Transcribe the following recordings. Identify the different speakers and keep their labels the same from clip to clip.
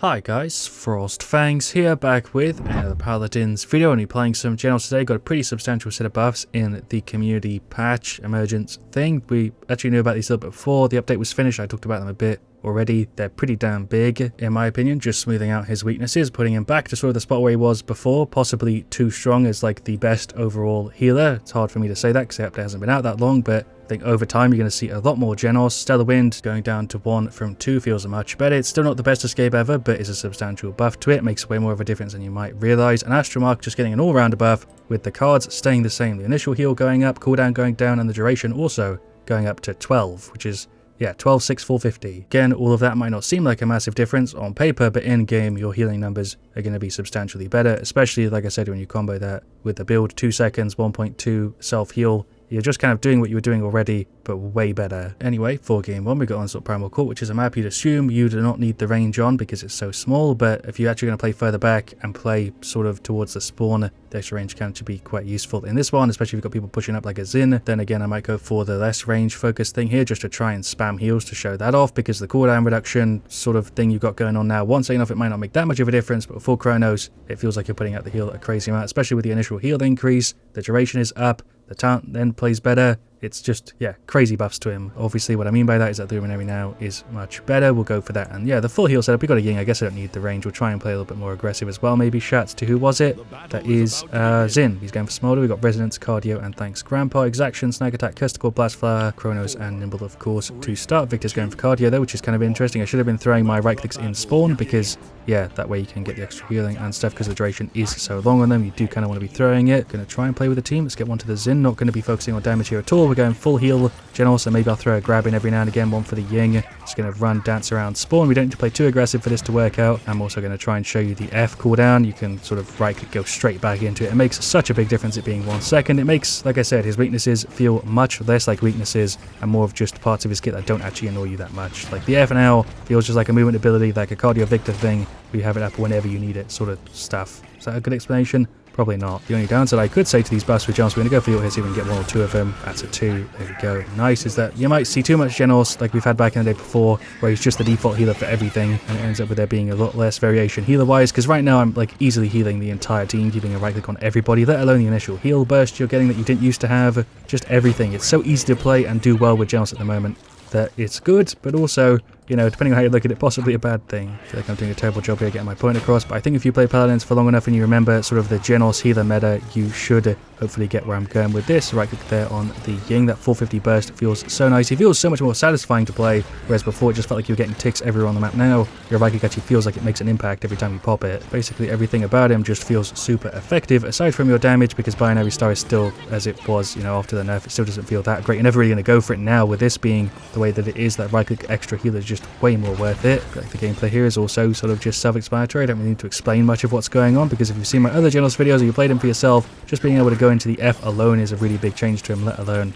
Speaker 1: Hi guys, FrostFangs here, back with another Paladins video. Only playing some Jenos today. Got a pretty substantial set of buffs in the community patch emergence thing. We actually knew about these a little bit before the update was finished. I talked about them a bit already. They're pretty damn big in my opinion, just smoothing out his weaknesses, putting him back to sort of the spot where he was before, possibly too strong as like the best overall healer. It's hard for me to say that because the update hasn't been out that long, but I think over time you're going to see a lot more Jenos. Stellar Wind going down to 1 from 2 feels much better. It's still not the best escape ever, but is a substantial buff to it. Makes way more of a difference than you might realize. And Astromark just getting an all-rounder buff with the cards staying the same. The initial heal going up, cooldown going down, and the duration also going up to 12, which is 12, 6, 450. Again, all of that might not seem like a massive difference on paper, but in game, your healing numbers are going to be substantially better, especially, like I said, when you combo that with the build 2 seconds, 1.2 self-heal. You're just kind of doing what you were doing already, but way better. Anyway, for game 1, we got Onslaught Primal Court, which is a map you'd assume you do not need the range on because it's so small, but if you're actually going to play further back and play sort of towards the spawn, the extra range can actually be quite useful in this one, especially if you've got people pushing up like a Zin. Then again, I might go for the less range focused thing here just to try and spam heals to show that off, because the cooldown reduction sort of thing you've got going on now, once enough, it might not make that much of a difference, but full Chronos, it feels like you're putting out the heal a crazy amount, especially with the initial heal increase. The duration is up. The talent then plays better. It's just, crazy buffs to him. Obviously, what I mean by that is that the Luminary now is much better. We'll go for that. And yeah, the full heal setup, we got a Ying. I guess I don't need the range. We'll try and play a little bit more aggressive as well. Maybe shots to who was it? That is Zin. He's going for Smolder. We got Resonance, Cardio, and Thanks Grandpa. Exaction, Snag Attack, Custicle, Blast Flower, Chronos, and Nimble, of course, to start. Victor's going for Cardio though, which is kind of interesting. I should have been throwing my right clicks in spawn because, that way you can get the extra healing and stuff because the duration is so long on them. You do kind of want to be throwing it. Going to try and play with the team. Let's get one to the Zin. Not going to be focusing on damage here at all. We're going full heal Jenos, so maybe I'll throw a grab in every now and again, one for the Ying. Just going to run, dance around spawn. We don't need to play too aggressive for this to work out. I'm also going to try and show you the F cooldown. You can sort of right click, go straight back into it. It makes such a big difference it being 1 second. It makes, like I said, his weaknesses feel much less like weaknesses and more of just parts of his kit that don't actually annoy you that much. Like the F now feels just like a movement ability, like a Cardio Victor thing. We have it up whenever you need it, sort of stuff. Is that a good explanation? Probably not. The only downside I could say to these buffs with Jenos, we're going to go for heal here, see if we can get 1 or 2 of them. That's a 2. There we go. Nice is that you might see too much Jenos like we've had back in the day before, where he's just the default healer for everything, and it ends up with there being a lot less variation healer-wise, because right now I'm like easily healing the entire team, keeping a right click on everybody, let alone the initial heal burst you're getting that you didn't used to have. Just everything. It's so easy to play and do well with Jenos at the moment that it's good, but also, depending on how you look at it, possibly a bad thing. I feel like I'm doing a terrible job here getting my point across, but I think if you play Paladins for long enough and you remember sort of the Jenos healer meta, you should hopefully get where I'm going with this. Right click there on the Ying. That 450 burst feels so nice. It feels so much more satisfying to play, whereas before it just felt like you were getting ticks everywhere on the map. Now your right click actually feels like it makes an impact every time you pop it. Basically everything about him just feels super effective, aside from your damage, because Binary Star is still as it was, after the nerf. It still doesn't feel that great. You're never really going to go for it now with this being the way that it is. That right click extra healer is just way more worth it. Like the gameplay here is also sort of just self-explanatory. I don't really need to explain much of what's going on, because if you've seen my other Jenos videos or you played them for yourself, just being able to go into the F alone is a really big change to him, let alone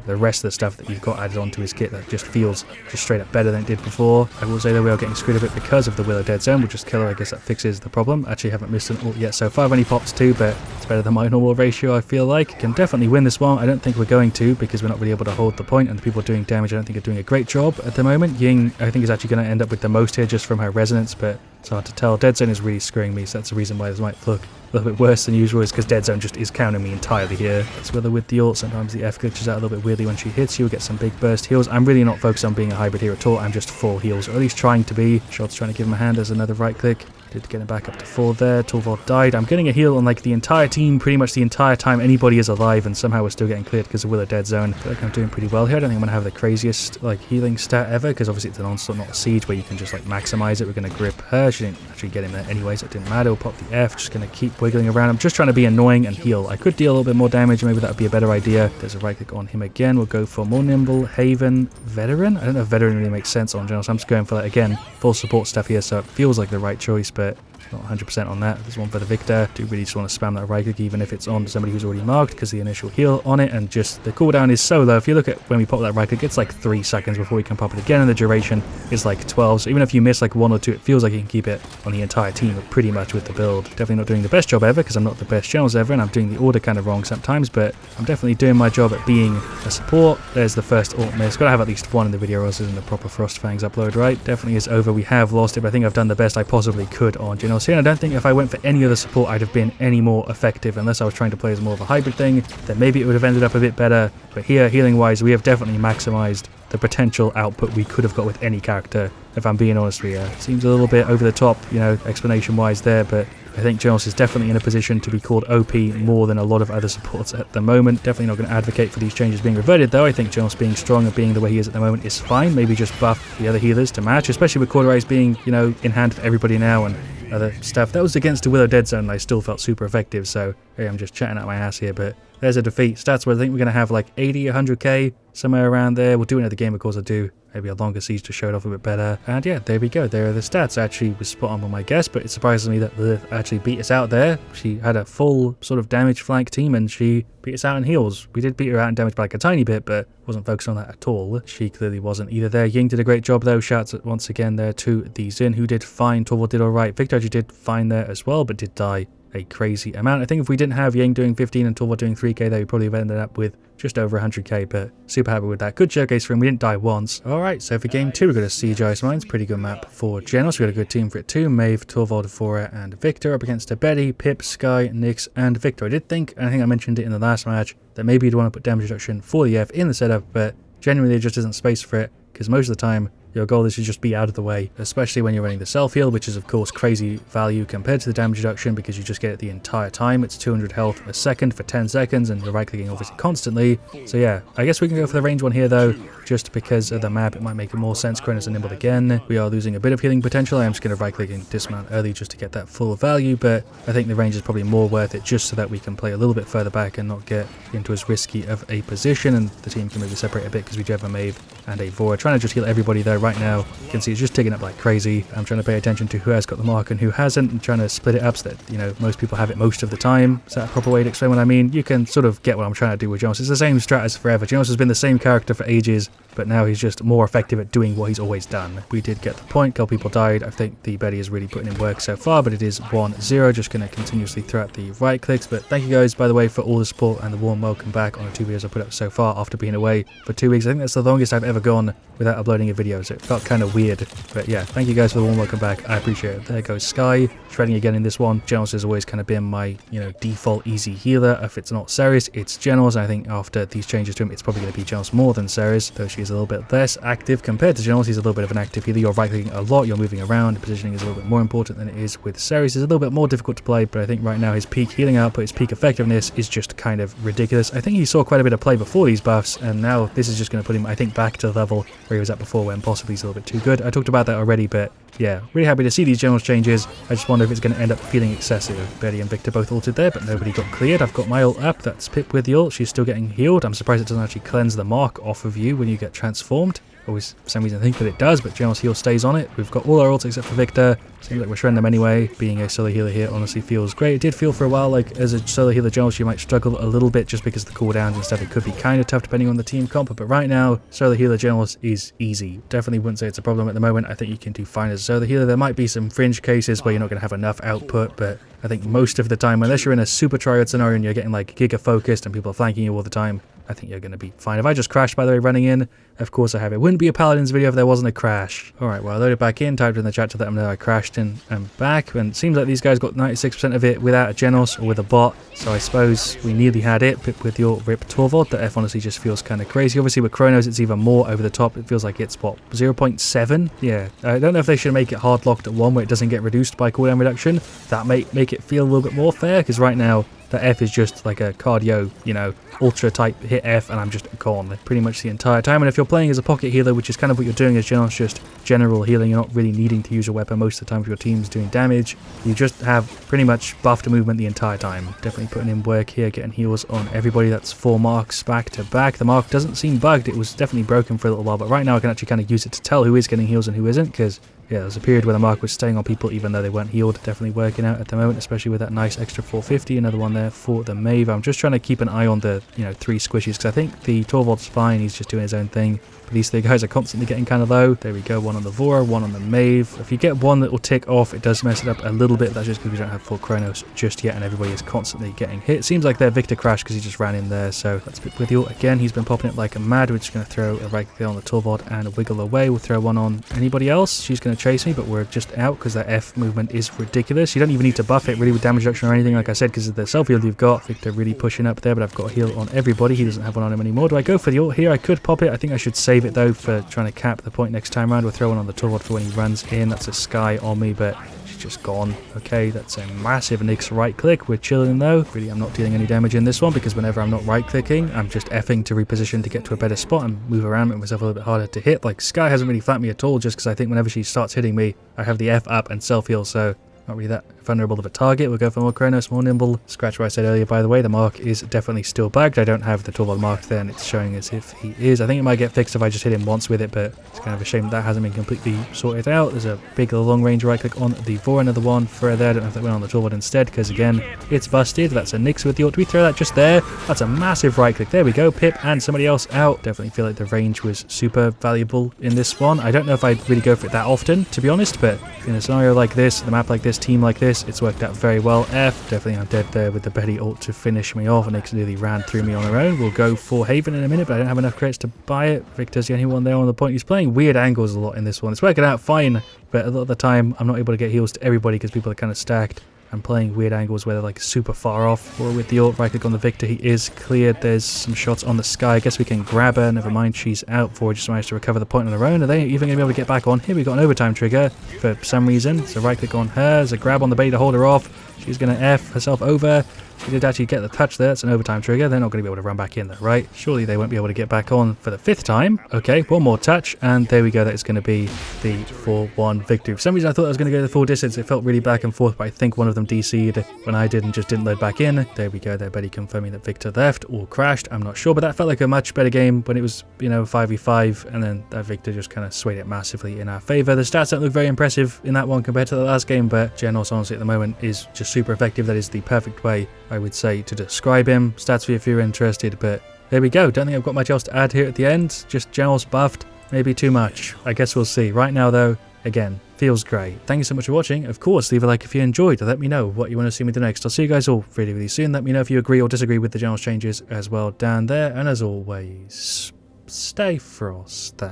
Speaker 1: the rest of the stuff that you've got added onto his kit that just feels just straight up better than it did before. I will say that we are getting screwed a bit because of the Willow Dead Zone, which is killer. I guess that fixes the problem. Actually haven't missed an ult yet so far. I've only popped 2, but it's better than my normal ratio, I feel like. Can definitely win this one. I don't think we're going to, because we're not really able to hold the point, and the people doing damage I don't think are doing a great job at the moment. Ying I think is actually going to end up with the most here just from her resonance, but it's hard to tell. Dead Zone is really screwing me, so that's the reason why this might look a little bit worse than usual, is because Dead Zone just is countering me entirely here. It's whether with the ult, sometimes the F glitches out a little bit weirdly when she hits you. Get some big burst heals. I'm really not focused on being a hybrid here at all. I'm just full heals, or at least trying to be. Shot's trying to give him a hand as another right click. Did get him back up to 4 there. Torvald died. I'm getting a heal on like the entire team pretty much the entire time anybody is alive, and somehow we're still getting cleared because of Willow Dead Zone. I feel like I'm doing pretty well here. I don't think I'm going to have the craziest like healing stat ever, because obviously it's an onslaught, not a siege, where you can just like maximize it. We're going to grip her. She didn't actually get him there anyway, so it didn't matter. We'll pop the F. Just going to keep wiggling around. I'm just trying to be annoying and heal. I could deal a little bit more damage. Maybe that would be a better idea. There's a right click on him again. We'll go for more Nimble, Haven, Veteran. I don't know if Veteran really makes sense on Jenos. I'm just going for that again. Full support stuff here, so it feels like the right choice, but but not 100% on that. There's one for the Victor. Do really just want to spam that right click even if it's on somebody who's already marked, because the initial heal on it, and just the cooldown is so low. If you look at when we pop that right click, it's like 3 seconds before we can pop it again, and the duration is like 12. So even if you miss like 1 or 2, it feels like you can keep it on the entire team pretty much with the build. Definitely not doing the best job ever, because I'm not the best Jenos ever, and I'm doing the order kind of wrong sometimes, but I'm definitely doing my job at being a support. There's the first ult miss. Gotta have at least one in the video, or else isn't a proper FrostFangs upload, right? Definitely is over. We have lost it, but I think I've done the best I possibly could on Jenos here, and I don't think if I went for any other support I'd have been any more effective, unless I was trying to play as more of a hybrid thing. Then maybe it would have ended up a bit better, but here, healing wise, we have definitely maximized the potential output we could have got with any character, if I'm being honest with you. Seems a little bit over the top, you know, explanation wise there, but I think Jenos is definitely in a position to be called OP more than a lot of other supports at the moment. Definitely not going to advocate for these changes being reverted though. I think Jenos being strong and being the way he is at the moment is fine. Maybe just buff the other healers to match, especially with Hi-Rez being, you know, in hand for everybody now and other stuff. That was against a Willow Dead Zone and I still felt super effective, so hey, I'm just chatting out my ass here, but there's a defeat. Stats where I think we're going to have like 80, 100k, somewhere around there. We'll do another game, of course I do. Maybe a longer siege to show it off a bit better. And yeah, there we go. There are the stats. Actually was spot on with my guess, but it surprises me that Lilith actually beat us out there. She had a full sort of damage flank team and she beat us out in heals. We did beat her out in damage by like a tiny bit, but wasn't focused on that at all. She clearly wasn't either there. Ying did a great job though. Shouts once again there to the Xin, who did fine. Torvald did alright. Victor actually did fine there as well, but did die a crazy amount. I think if we didn't have Ying doing 15 and Torvald doing 3k, they would probably have ended up with just over 100k, but super happy with that. Good showcase for him. We didn't die once. Alright, so for game 2, we've got a Siege Ice Mines. Pretty good map for Jenos. We've got a good team for it too. Maeve, Torvald, Fora, and Victor up against a Betty, Pip, Skye, Nyx, and Victor. I did think, and I think I mentioned it in the last match, that maybe you'd want to put damage reduction for the F in the setup, but genuinely there just isn't space for it, because most of the time your goal is to just be out of the way, especially when you're running the self-heal, which is of course crazy value compared to the damage reduction because you just get it the entire time. It's 200 health a second for 10 seconds and you're right-clicking obviously constantly. So yeah, I guess we can go for the range one here though, just because of the map it might make more sense. Cronus and Nimble again. We are losing a bit of healing potential. I am just going to right-click and dismount early just to get that full value, but I think the range is probably more worth it just so that we can play a little bit further back and not get into as risky of a position, and the team can maybe separate a bit because we do have a Maeve and a Vora. Trying to just heal everybody though right now. You can see it's just ticking up like crazy. I'm trying to pay attention to who has got the mark and who hasn't, and trying to split it up so that, you know, most people have it most of the time. Is that a proper way to explain what I mean? You can sort of get what I'm trying to do with Jenos. It's the same strat as forever. Jenos has been the same character for ages, but now he's just more effective at doing what he's always done. We did get the point. A couple people died. I think the Betty is really putting in work so far, but it is 1-0. Just going to continuously throw out the right clicks. But thank you guys, by the way, for all the support and the warm welcome back on the 2 videos I put up so far after being away for 2 weeks. I think that's the longest I've ever gone without uploading a video, so it felt kind of weird. But yeah, thank you guys for the warm welcome back. I appreciate it. There goes Skye, shredding again in this one. Jenos has always kind of been my, you know, default easy healer. If it's not Ceres, it's Jenos. I think after these changes to him, it's probably going to be Jenos more than Ceres, though she is a little bit less active compared to Jenos. He's a little bit of an active healer. You're right-clicking a lot, you're moving around. Positioning is a little bit more important than it is with Ceres. It's a little bit more difficult to play, but I think right now his peak healing output, his peak effectiveness is just kind of ridiculous. I think he saw quite a bit of play before these buffs, and now this is just going to put him, I think, back to the level where he was at before, when possibly he's a little bit too good. I talked about that already, but yeah, really happy to see these Jenos changes. I just wonder if it's going to end up feeling excessive. Betty and Victor both ulted there, but nobody got cleared. I've got my ult up. That's Pip with the ult. She's still getting healed. I'm surprised it doesn't actually cleanse the mark off of you when you get transformed. Always, for some reason, I think that it does, but Jenos heal stays on it. We've got all our ults except for Victor. Seems like we're shredding them anyway. Being a solo healer here honestly feels great. It did feel for a while like as a solo healer Jenos you might struggle a little bit just because of the cooldowns and stuff. It could be kind of tough depending on the team comp, but right now solo healer Jenos is easy. Definitely wouldn't say it's a problem at the moment. I think you can do fine as a solo healer. There might be some fringe cases where you're not going to have enough output, but I think most of the time, unless you're in a super tryhard scenario and you're getting like giga focused and people are flanking you all the time, I think you're going to be fine. If I just crashed, by the way, running in, of course I have. It wouldn't be a Paladins video if there wasn't a crash. Alright, well, I loaded back in, typed in the chat to let them know I crashed in and back, and it seems like these guys got 96% of it without a Jenos or with a bot, so I suppose we nearly had it. Pip with your rip Torvald. The F honestly just feels kind of crazy. Obviously with Chronos it's even more over the top. It feels like it's, what, 0.7? Yeah, I don't know if they should make it hard locked at 1 where it doesn't get reduced by cooldown reduction. That may make it feel a little bit more fair, because right now the F is just like a cardio, you know, ultra type hit F, and I'm just gone pretty much the entire time. And if you're playing as a pocket healer, which is kind of what you're doing as Jenos, just general healing, you're not really needing to use a weapon most of the time if your team's doing damage. You just have pretty much buffed movement the entire time. Definitely putting in work here, getting heals on everybody. That's 4 marks back to back. The mark doesn't seem bugged. It was definitely broken for a little while, but right now I can actually kind of use it to tell who is getting heals and who isn't, because yeah, there was a period where the mark was staying on people even though they weren't healed. Definitely working out at the moment, especially with that nice extra 450. Another one there for the Maeve. I'm just trying to keep an eye on the, 3 squishies, because I think the Torvald's fine. He's just doing his own thing. But these 3 guys are constantly getting kind of low. There we go. One on the Vora, one on the Maeve. If you get one that will tick off, it does mess it up a little bit. That's just because we don't have full Chronos just yet, and everybody is constantly getting hit. Seems like their Victor crashed because he just ran in there. So let's pick with you again. He's been popping it like a mad. We're just going to throw a right click on the Torvald and wiggle away. We'll throw one on anybody else. She's going to chase me, but we're just out because that F movement is ridiculous. You don't even need to buff it really with damage reduction or anything, like I said, because of the self heal you've got. Victor really pushing up there, but I've got a heal on everybody. He doesn't have one on him anymore. Do I go for the ult here? I could pop it. I think I should save it though for trying to cap the point next time around. We'll throw one on the Torvald for when he runs in. That's a Sky on me, but she's just gone. Okay, that's a massive Nyx right click. We're chilling though. Really, I'm not dealing any damage in this one because whenever I'm not right clicking, I'm just effing to reposition to get to a better spot and move around, make myself a little bit harder to hit. Like Sky hasn't really flanked me at all, just because I think whenever she starts hitting me, I have the F up and self heal, so not really that vulnerable of a target. We'll go for more Chronos, more nimble. Scratch what I said earlier, by the way. The mark is definitely still bugged. I don't have the Torvald marked there, and it's showing as if he is. I think it might get fixed if I just hit him once with it, but it's kind of a shame that hasn't been completely sorted out. There's a big long range right click on the Vora, another one for there. I don't know if that went on the Torvald instead, because again, it's busted. That's a Nyx with the ult. Do we throw that just there? That's a massive right click. There we go. Pip and somebody else out. Definitely feel like the range was super valuable in this one. I don't know if I'd really go for it that often, to be honest, but in a scenario like this, the map like this, team like this, it's worked out very well. F, definitely I'm dead there with the Betty ult to finish me off, and Nyx nearly ran through me on her own. We'll go for Haven in a minute, but I don't have enough credits to buy it. Victor's the only one there on the point. He's playing weird angles a lot in this one. It's working out fine, but a lot of the time I'm not able to get heals to everybody because people are kind of stacked. I'm playing weird angles where they're like super far off, or with the ult right click on the Victor, he is cleared. There's some shots on the Sky. I guess we can grab her. Never mind, she's out. For just managed to recover the point on her own. Are they even going to be able to get back on? Here we got an overtime trigger for some reason. It's a right click on her. There's a grab on the Betty to hold her off. She's going to F herself over. She did actually get the touch there. It's an overtime trigger. They're not going to be able to run back in though, right? Surely they won't be able to get back on for the 5th time. Okay, one more touch, and there we go. That is going to be the 4-1 victory. For some reason, I thought I was going to go the full distance. It felt really back and forth, but I think one of them DC'd when I did and just didn't load back in. There we go. There, Betty confirming that Victor left or crashed. I'm not sure, but that felt like a much better game when it was, 5v5, and then that Victor just kind of swayed it massively in our favor. The stats don't look very impressive in that one compared to the last game, but Jenos honestly at the moment is just super effective. That is the perfect way, I would say, to describe him. Stats for you if you're interested, but there we go. Don't think I've got much else to add here at the end. Just Jenos buffed, maybe too much. I guess we'll see. Right now though, again, feels great. Thank you so much for watching. Of course, leave a like if you enjoyed. Let me know what you want to see me do next. I'll see you guys all really, really soon. Let me know if you agree or disagree with the Jenos changes as well down there. And as always, stay frosty.